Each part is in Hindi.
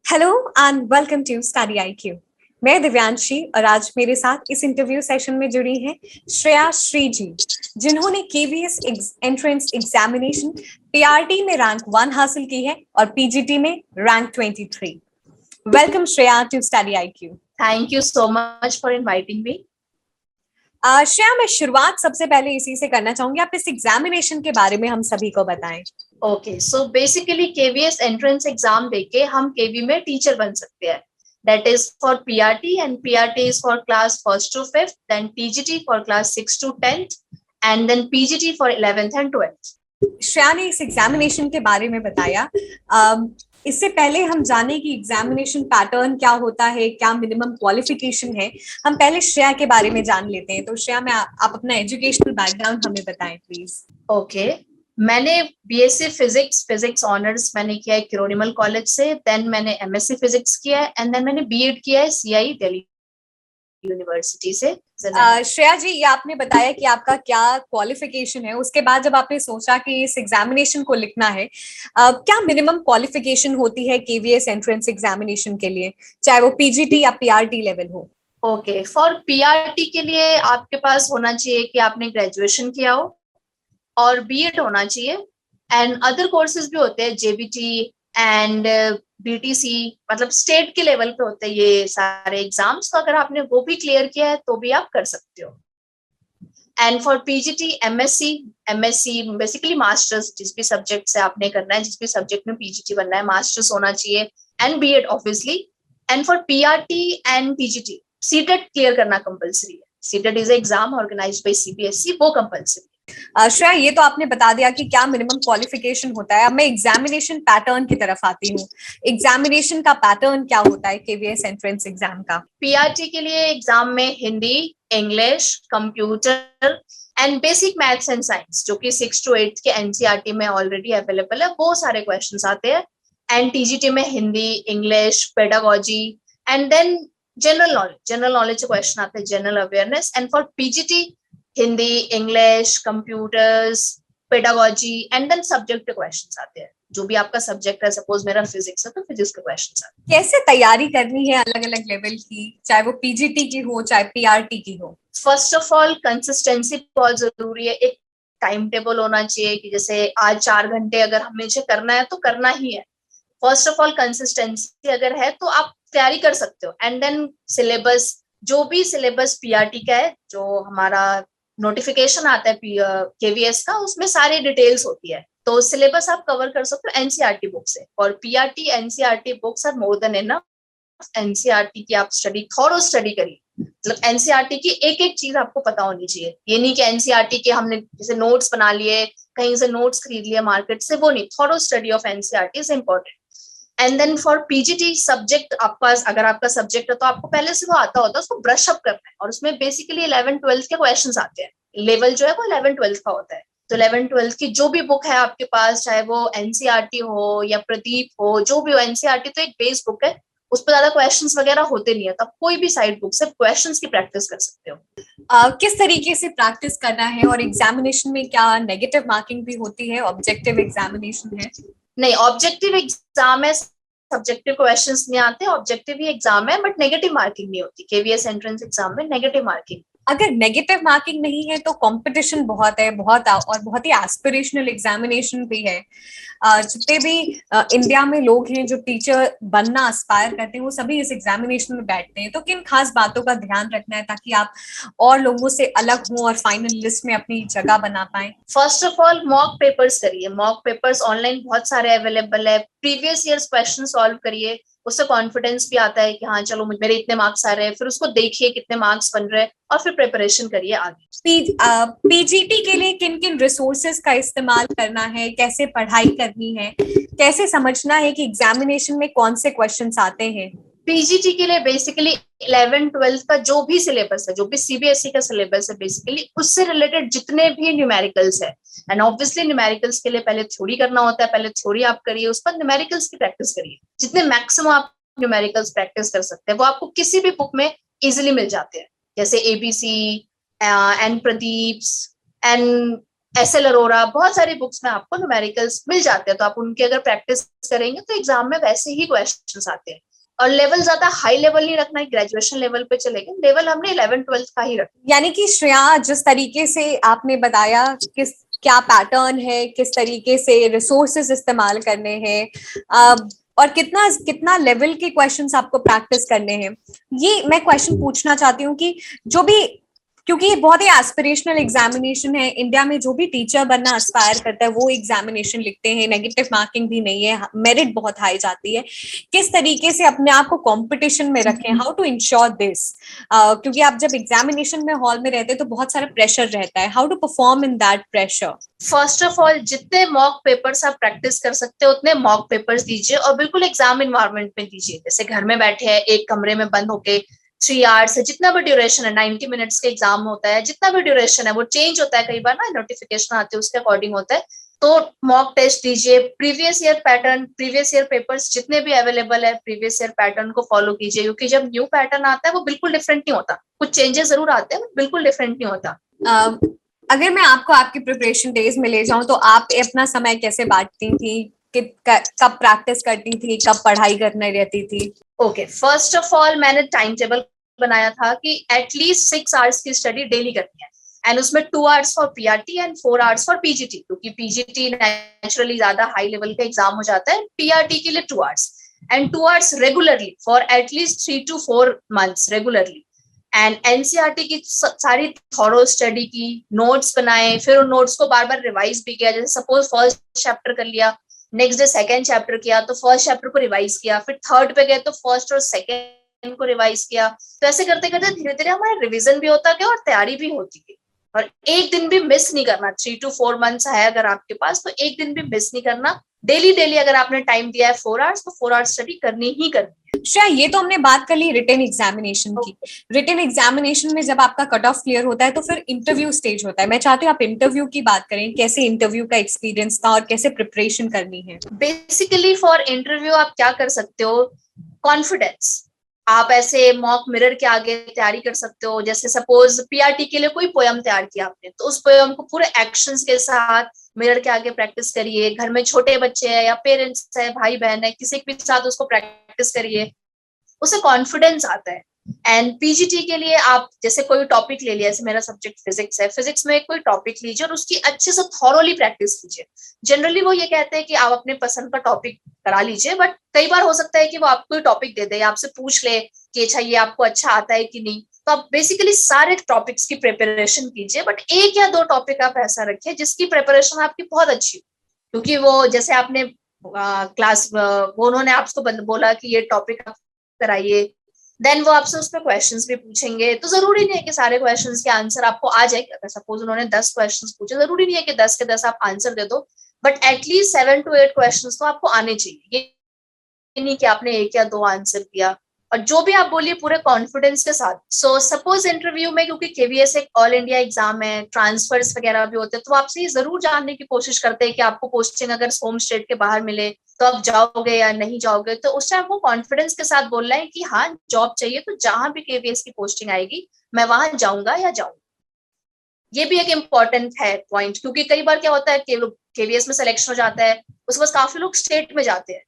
Hello and welcome to study IQ. मैं दिव्यांशी और आज मेरे साथ इस इंटरव्यू सेशन में जुड़ी हैं श्रेया श्री जी, जिन्होंने केवीएस एंट्रेंस एग्जामिनेशन पीआरटी में रैंक 1 हासिल की है और पीजीटी में rank 23। Welcome Shreya to study IQ. Thank you so much for inviting me. Shreya, मैं शुरुआत सबसे पहले इसी से करना चाहूंगी, आप इस एग्जामिनेशन के बारे में हम सभी को बताएं। Okay, so basically KVS entrance exam देके हम केवी में टीचर बन सकते हैं। That is for PRT and PRT is for class 1st to 5th, then TGT for class 6 to 10th and then PGT for 11th and 12th। Shreya ने इस एग्जामिनेशन के बारे में बताया। इससे पहले हम जाने कि एग्जामिनेशन पैटर्न क्या होता है, क्या मिनिमम क्वालिफिकेशन है, हम पहले श्रेया के बारे में जान लेते हैं। तो श्रेया, मैं आप अपना एजुकेशनल बैकग्राउंड हमें बताएं प्लीज। ओके, मैंने बीएससी फिजिक्स ऑनर्स मैंने किया है किरोनिमल कॉलेज से, देन मैंने एमएससी फिजिक्स किया है एंड देन मैंने बीएड किया है सीआई दिल्ली यूनिवर्सिटी से। श्रेया जी, ये आपने बताया कि आपका क्या क्वालिफिकेशन है, उसके बाद जब आपने सोचा कि इस एग्जामिनेशन को लिखना है, क्या मिनिमम क्वालिफिकेशन होती है केवीएस एंट्रेंस एग्जामिनेशन के लिए, चाहे वो पीजीटी या पीआरटी लेवल हो? ओके, फॉर पीआरटी के लिए आपके पास होना चाहिए कि आपने ग्रेजुएशन किया हो और बीएड होना चाहिए एंड अदर कोर्सेज भी होते हैं, जेबीटी एंड बीटीसी, मतलब स्टेट के लेवल पे होते हैं ये सारे एग्जाम्स। तो अगर आपने वो भी क्लियर किया है तो भी आप कर सकते हो। And for PGT MSc basically masters, जिस भी सब्जेक्ट से आपने करना है, जिस भी सब्जेक्ट में पीजीटी बनना है, मास्टर्स होना चाहिए and BEd obviously. And for PRT and PGT CTET clear करना कंपलसरी है। CTET is exam organised by CBSE, वो कंपलसरी। श्रेया, ये तो आपने बता दिया कि क्या मिनिमम क्वालिफिकेशन होता है। अब मैं एग्जामिनेशन पैटर्न की तरफ आती हूँ। एग्जामिनेशन का पैटर्न क्या होता है केवीएस एंट्रेंस एग्जाम का? पीआरटी के लिए एग्जाम में Hindi, English, computer and basic maths and science, जो कि 6 to 8 के एनसीईआरटी में ऑलरेडी अवेलेबल है, वो सारे क्वेश्चंस आते हैं। एंड टीजीटी में Hindi, English, pedagogy and then general knowledge question आते हैं, general awareness. And for PGT Hindi, English, computers, pedagogy and then subject questions आते हैं, जो भी आपका सब्जेक्ट है। सपोज मेरा फिजिक्स है तो फिजिक्स के क्वेश्चंस आते हैं। कैसे तैयारी करनी है अलग अलग लेवल की, चाहे वो पीजीटी की हो चाहे पीआरटी की हो? फर्स्ट ऑफ ऑल कंसिस्टेंसी बहुत जरूरी है। एक टाइम टेबल होना चाहिए कि जैसे आज 4 घंटे अगर हमें इसे करना है तो करना ही है। फर्स्ट ऑफ ऑल कंसिस्टेंसी अगर है तो आप तैयारी कर सकते हो। एंड देन सिलेबस, जो भी सिलेबस पीआरटी का है, जो हमारा नोटिफिकेशन आता है केवीएस का, उसमें सारी डिटेल्स होती है, तो सिलेबस आप कवर कर सकते हो एनसीईआरटी बुक से। और PRT NCERT books are more than enough. NCERT की आप थॉरो स्टडी करिए, मतलब एनसीईआरटी की एक एक चीज आपको पता होनी चाहिए। ये नहीं कि एनसीईआरटी के हमने जैसे नोट्स बना लिए, कहीं से नोट्स खरीद लिए मार्केट से, वो नहीं। Thorough study of NCERT is important. And then for PGT subject, आपका अगर आपका सब्जेक्ट है तो आपको पहले से वो आता होता है, उसको ब्रश अप करना है। और उसमें बेसिकली 11th-12th के क्वेश्चन आते हैं। लेवल जो है वो 11th-12th का होता है। तो 11th-12th की जो भी बुक है आपके पास, चाहे वो एनसीईआरटी हो या प्रदीप हो, जो भी हो, एनसीईआरटी तो एक बेस बुक है, उस पर ज्यादा क्वेश्चंस वगैरह होते नहीं है, तो आप कोई भी साइड बुक से क्वेश्चंस की प्रैक्टिस कर सकते हो। किस तरीके से प्रैक्टिस करना है, और एग्जामिनेशन में क्या नेगेटिव मार्किंग भी होती है, ऑब्जेक्टिव एग्जामिनेशन है? नहीं, ऑब्जेक्टिव एग्जाम है, सब्जेक्टिव क्वेश्चंस नहीं आते। ऑब्जेक्टिव ही एग्जाम है बट नेगेटिव मार्किंग नहीं होती। केवीएस एंट्रेंस एग्जाम में नेगेटिव मार्किंग। अगर नेगेटिव मार्किंग नहीं है तो कंपटीशन बहुत है, और बहुत ही एस्पिरेशनल एग्जामिनेशन भी है। जितने भी इंडिया में लोग हैं जो टीचर बनना एस्पायर करते हैं, वो सभी इस एग्जामिनेशन में बैठते हैं। तो किन खास बातों का ध्यान रखना है ताकि आप और लोगों से अलग हों और फाइनल लिस्ट में अपनी जगह बना पाए? First of all mock papers करिए। मॉक पेपर्स ऑनलाइन बहुत सारे अवेलेबल है। प्रीवियस ईयर्स क्वेश्चन सॉल्व करिए, उससे कॉन्फिडेंस भी आता है कि हाँ चलो मेरे इतने मार्क्स आ रहे हैं। फिर उसको देखिए कितने मार्क्स बन रहे हैं और फिर प्रिपरेशन करिए आगे। पीजीटी के लिए किन किन रिसोर्सेज का इस्तेमाल करना है, कैसे पढ़ाई करनी है, कैसे समझना है कि एग्जामिनेशन में कौन से क्वेश्चंस आते हैं? पीजीटी के लिए बेसिकली 11th-12th का जो भी सिलेबस है, जो भी सीबीएसई का सिलेबस है, बेसिकली उससे रिलेटेड जितने भी न्यूमेरिकल्स है। एंड ऑब्वियसली न्यूमेरिकल्स के लिए पहले थ्योरी करना होता है, पहले थ्योरी आप करिए, उस पर न्यूमेरिकल्स की प्रैक्टिस करिए। जितने मैक्सिमम आप न्यूमेरिकल्स प्रैक्टिस कर सकते हैं वो आपको किसी भी बुक में इजिली मिल जाते हैं, जैसे ABC and Pradeep's and S L Arora, बहुत सारी बुक्स में आपको न्यूमेरिकल्स मिल जाते हैं, तो आप उनकी अगर प्रैक्टिस करेंगे तो एग्जाम में वैसे ही क्वेश्चंस आते हैं। और लेवल ज्यादा हाई लेवल नहीं रखना है, ग्रेजुएशन लेवल पे चलेगा, लेवल हमने 11th-12th का ही रखा। यानी कि श्रेया, जिस तरीके से आपने बताया किस क्या पैटर्न है, किस तरीके से रिसोर्सेज इस्तेमाल करने हैं, और कितना कितना लेवल के क्वेश्चंस आपको प्रैक्टिस करने हैं, ये मैं क्वेश्चन पूछना चाहती हूँ कि जो भी, क्योंकि ये बहुत ही एस्पिरेशनल एग्जामिनेशन है, इंडिया में जो भी टीचर बनना एस्पायर करता है वो एग्जामिनेशन लिखते हैं, नेगेटिव मार्किंग भी नहीं है, मेरिट बहुत हाई जाती है। किस तरीके से अपने आप को कंपटीशन में रखें, हाउ टू इंश्योर दिस, क्योंकि आप जब एग्जामिनेशन में हॉल में रहते हैं तो बहुत सारा प्रेशर रहता है, how to perform in that pressure. First of all, जितने मॉक पेपर्स आप प्रैक्टिस कर सकते हो उतने मॉक पेपर्स दीजिए, और बिल्कुल एग्जाम इन्वायरमेंट में दीजिए। जैसे घर में बैठे हैं एक कमरे में बंद होके, 3 आवर्स है, जितना भी ड्यूरेशन है, 90 मिनट्स के एग्जाम होता है, जितना भी ड्यूरेशन है वो चेंज होता है कई बार ना, नोटिफिकेशन आते हैं उसके अकॉर्डिंग होता है। तो मॉक टेस्ट दीजिए, previous year pattern, previous year papers जितने भी अवेलेबल है, प्रीवियस ईयर पैटर्न को फॉलो कीजिए, क्योंकि जब न्यू पैटर्न आता है वो बिल्कुल डिफरेंट नहीं होता, कुछ चेंजेस जरूर आते हैं, बिल्कुल डिफरेंट नहीं होता। अगर मैं आपको आपके प्रिपरेशन डेज में ले जाऊं तो आप अपना समय कैसे बांटती थी, कब प्रैक्टिस करती थी, कब पढ़ाई करने रहती थी? ओके, फर्स्ट ऑफ ऑल मैंने टाइम टेबल बनाया था कि एटलीस्ट 6 आवर्स की स्टडी डेली करनी है, एंड उसमें 2 hours for PRT and 4 hours for PGT, क्योंकि पीजीटी नेचुरली ज्यादा हाई लेवल का एग्जाम हो जाता है, पीआरटी के लिए 2 hours, and 2 hours regularly for at least 3 to 4 months regularly. And NCERT की सारी थॉरो स्टडी की, नोट्स बनाए, फिर उन नोट्स को बार बार रिवाइज भी किया। जैसे सपोज फर्स्ट चैप्टर कर लिया, नेक्स्ट डे सेकंड चैप्टर किया, तो फर्स्ट चैप्टर को रिवाइज किया, फिर थर्ड पे गए तो फर्स्ट और सेकंड को रिवाइज किया। तो ऐसे करते करते धीरे धीरे हमारा रिवीजन भी होता गया और तैयारी भी होती गई। और एक दिन भी मिस नहीं करना, 3 to 4 months है अगर आपके पास तो एक दिन भी मिस नहीं करना। डेली डेली अगर आपने टाइम दिया है 4 आवर्स, तो 4 आवर्स स्टडी करनी ही करनी है। श्रेया, ये तो हमने बात कर ली रिटन एग्जामिनेशन की। रिटन एग्जामिनेशन में जब आपका कट ऑफ क्लियर होता है तो फिर इंटरव्यू स्टेज होता है। मैं चाहती हूँ आप इंटरव्यू की बात करें, कैसे इंटरव्यू का एक्सपीरियंस था और कैसे प्रिपरेशन करनी है। बेसिकली फॉर इंटरव्यू आप क्या कर सकते हो, कॉन्फिडेंस। आप ऐसे मॉक मिरर के आगे तैयारी कर सकते हो। जैसे सपोज पीआरटी के लिए कोई पोयम तैयार किया आपने, तो उस पोयम को पूरे एक्शंस के साथ मिरर के आगे प्रैक्टिस करिए। घर में छोटे बच्चे हैं या पेरेंट्स है, भाई बहन है, किसी के साथ उसको प्रैक्टिस करिए, उससे कॉन्फिडेंस आता है। एंड पीजीटी के लिए आप जैसे कोई टॉपिक ले लिया, जैसे मेरा सब्जेक्ट फिजिक्स है, फिजिक्स में कोई टॉपिक लीजिए और उसकी अच्छे से थॉरोली प्रैक्टिस कीजिए। जनरली वो ये कहते हैं कि आप अपने पसंद का टॉपिक करा लीजिए, बट कई बार हो सकता है कि वो आपको टॉपिक दे दे, आपसे पूछ ले कि अच्छा ये आपको अच्छा आता है कि नहीं। तो आप बेसिकली सारे टॉपिक्स की प्रिपरेशन कीजिए, बट 1 या 2 टॉपिक आप ऐसा रखिए जिसकी प्रिपरेशन आपकी बहुत अच्छी हो, क्योंकि वो जैसे आपने क्लास वो उन्होंने आपको बोला कि ये टॉपिक आप कराइए, देन वो आपसे उसमें क्वेश्चंस भी पूछेंगे। तो जरूरी नहीं है कि सारे क्वेश्चंस के आंसर आपको आ जाए। अगर सपोज उन्होंने 10 क्वेश्चंस पूछे, जरूरी नहीं है कि 10 के 10 आप आंसर दे दो, बट एटलीस्ट 7 to 8 क्वेश्चंस तो आपको आने चाहिए। ये नहीं कि आपने 1 या 2 आंसर किया। और जो भी आप बोलिए पूरे कॉन्फिडेंस के साथ। सो सपोज इंटरव्यू में, क्योंकि केवीएस एक ऑल इंडिया एग्जाम है, ट्रांसफर्स वगैरह भी होते हैं, तो आपसे ये जरूर जानने की कोशिश करते हैं कि आपको पोस्टिंग अगर होम स्टेट के बाहर मिले तो आप जाओगे या नहीं जाओगे। तो उस टाइम वो कॉन्फिडेंस के साथ बोलना है कि हाँ जॉब चाहिए तो जहां भी केवीएस की पोस्टिंग आएगी मैं वहां जाऊंगा या जाऊंगा। ये भी एक इम्पॉर्टेंट है पॉइंट, क्योंकि कई बार क्या होता है केवीएस में सिलेक्शन हो जाता है, उसके बाद काफी लोग स्टेट में जाते हैं,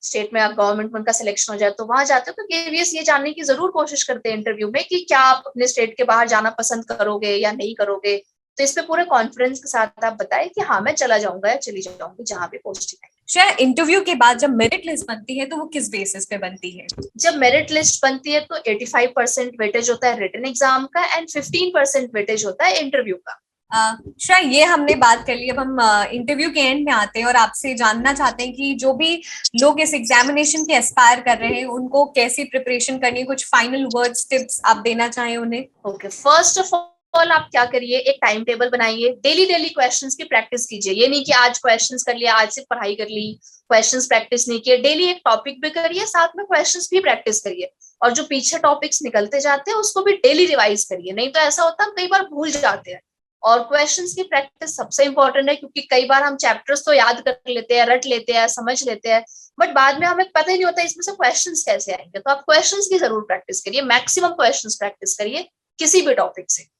स्टेट में आप गवर्नमेंट में उनका सिलेक्शन हो जाए तो वहां जाते हो। तो केवीएस ये जानने की जरूर कोशिश करते हैं इंटरव्यू में कि क्या आप अपने स्टेट के बाहर जाना पसंद करोगे या नहीं करोगे। तो इस पे पूरे कॉन्फिडेंस के साथ आप बताएं कि हाँ मैं चला जाऊंगा या चली जाऊंगी जहां भी पोस्टिंग है। शायद इंटरव्यू के बाद जब मेरिट लिस्ट बनती है तो वो किस बेसिस पे बनती है? जब मेरिट लिस्ट बनती है तो 85% वेटेज होता है रिटन एग्जाम का एंड 15% वेटेज होता है इंटरव्यू का। शायद ये हमने बात कर ली। अब हम इंटरव्यू के एंड में आते हैं और आपसे जानना चाहते हैं कि जो भी लोग इस एग्जामिनेशन के एस्पायर कर रहे हैं उनको कैसी प्रिपरेशन करनी है, कुछ फाइनल वर्ड्स टिप्स आप देना चाहें उन्हें। ओके, फर्स्ट ऑफ ऑल आप क्या करिए, एक टाइम टेबल बनाइए, डेली डेली क्वेश्चंस की प्रैक्टिस कीजिए। ये नहीं कि आज क्वेश्चंस कर लिया, आज सिर्फ पढ़ाई कर ली, क्वेश्चंस प्रैक्टिस नहीं किए। डेली एक टॉपिक भी करिए, साथ में क्वेश्चंस भी प्रैक्टिस करिए, और जो पीछे टॉपिक्स निकलते जाते हैं उसको भी डेली रिवाइज करिए। नहीं तो ऐसा होता है हम कई बार भूल जाते हैं। और क्वेश्चंस की प्रैक्टिस सबसे इंपॉर्टेंट है, क्योंकि कई बार हम चैप्टर्स तो याद कर लेते हैं, रट लेते हैं, समझ लेते हैं, बट बाद में हमें पता ही नहीं होता इसमें से क्वेश्चंस कैसे आएंगे। तो आप क्वेश्चंस की जरूर प्रैक्टिस करिए, मैक्सिमम क्वेश्चंस प्रैक्टिस करिए किसी भी टॉपिक से।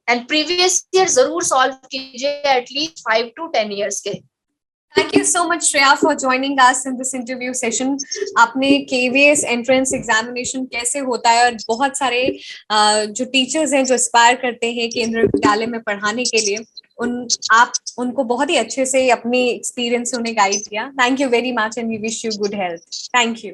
एंड प्रीवियस ईयर जरूर सॉल्व कीजिए, एटलीस्ट 5 to 10 years के। Thank you so much, Shreya, for joining us in this interview session. आपने KVS एंट्रेंस एग्जामिनेशन कैसे होता है और बहुत सारे जो टीचर्स हैं जो एस्पायर करते हैं केंद्रीय विद्यालय में पढ़ाने के लिए, आप उनको बहुत ही अच्छे से अपनी एक्सपीरियंस से उन्हें गाइड किया। Thank you very much and we wish you good health. Thank you.